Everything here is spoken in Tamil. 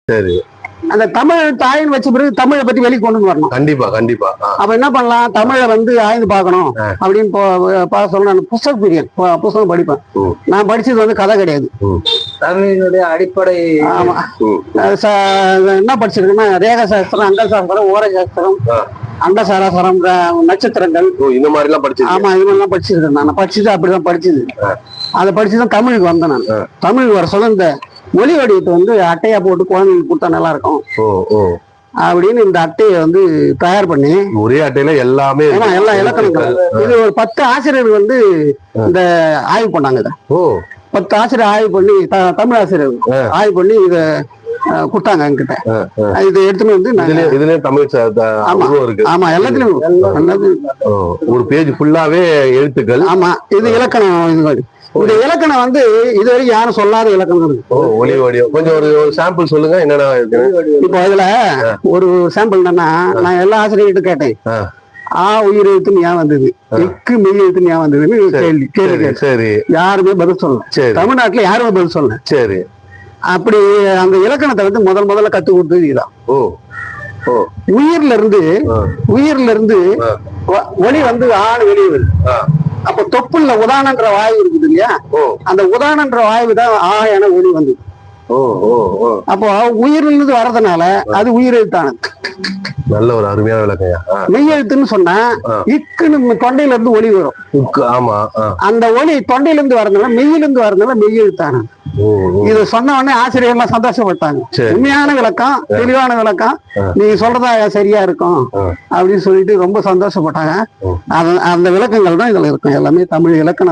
சரி. அந்த தமிழ் தாயின்னு வச்ச பிறகு தமிழை பத்தி வெளியே கொண்டு வரணும். கண்டிப்பா கண்டிப்பா. அப்ப என்ன பண்ணலாம், தமிழை வந்து ஆய்ந்து பார்க்கணும் அப்படின்னு பார்க்க சொல்ல நான் புஸ்தக பிரியன், புஸ்தகம் படிப்பேன். நான் படிச்சது வந்து கதை கிடையாது. தமிழினுடைய அடிப்படை. ஆமா. என்ன படிச்சிருக்கேன்னா ரேக சாஸ்திரம், அண்ட சாஸ்திரம், ஓர சாஸ்திரம், அண்ட சாராசரம், நட்சத்திரங்கள், இந்த மாதிரி எல்லாம் படிச்சு. ஆமா, இது மாதிரிலாம் படிச்சிருக்கேன். நான் படிச்சது அப்படிதான் படிச்சது. அதை படிச்சுதான் தமிழுக்கு வந்தேன் நான். தமிழுக்கு வர சொல்ல இந்த ஒலி வடிவத்தை வந்து அட்டையா போட்டு குழந்தைங்களுக்கு கொடுத்தா நல்லா இருக்கும் அப்படின்னு இந்த அட்டையை வந்து தயார் பண்ணி, ஒரே அட்டையில எல்லாமே எல்லா இலக்கணங்கள், இது ஒரு 10 ஆசிரியர்கள் வந்து இந்த ஆய்வு பண்ணாங்க. இதை 10 ஆசிரியர் ஆய்வு பண்ணி, தமிழ் ஆசிரியர் ஆய்வு பண்ணி இதை கொடுத்தாங்க என்கிட்ட. இது எடுத்துன்னு வந்து இதுலயே தமிழ் இருக்கு. ஆமா, எல்லாத்துலயும் ஒரு பேஜ் ஃபுல்லாவே எழுத்துக்கள். ஆமா, இது இலக்கணம். இந்த இலக்கணம் வந்து இதுவரைக்கும் யாரும் சொல்லாத இலக்கணம் இருக்கு. ஒலி வடிவம் கொஞ்சம் ஒரு சாம்பிள் சொல்லுங்க என்னென்ன இருக்கு. இப்போ இதுல ஒரு சாம்பிள் என்னன்னா, நான் எல்லா ஆசிரியர்கிட்ட கேட்டேன், ஆ உயிர் எழுத்துன்னு ஏன் வந்தது, எக்கு மெய் எழுத்துன்னு ஏன் வந்ததுன்னு கேள்வி. சரி. யாருமே பதில் சொல்லல. தமிழ்நாட்டுல யாருமே பதில் சொல்லல. சரி. அப்படி அந்த இலக்கணத்தை வந்து முதல்ல கத்து கொடுத்தது இதுதான். உயிர்ல இருந்து ஒளி வந்து ஆண் வெளியே வருது. அப்ப தொப்புள்ள உதானன்ற வாயு இருக்குது இல்லையா, அந்த உதானன்ற வாயு தான் ஆ என ஒளி வந்தது. அப்போ உயிரிலிருந்து வர்றதுனால அது உயிரெழுத்தானது. நல்ல ஒரு அருமையான விளக்கையா. மெய்யெழுத்துன்னு சொன்னா இக்குன்னு தொண்டையில இருந்து ஒளி வரும். ஆமா, அந்த ஒளி தொண்டையில இருந்து வரதுனால மெய்யிலிருந்து வரதுனால மெய்யெழுத்தானது. இது சொன்ன உடனே ஆசிரியர் எல்லாம் சந்தோஷப்பட்டாங்க. உண்மையான விளக்கம், தெளிவான விளக்கம், நீங்க சொல்றதா சரியா இருக்கும் அப்படின்னு சொல்லிட்டு ரொம்ப சந்தோஷப்பட்டாங்க. அந்த விளக்கங்கள் தான் இதுல இருக்கும். எல்லாமே தமிழ் இலக்கண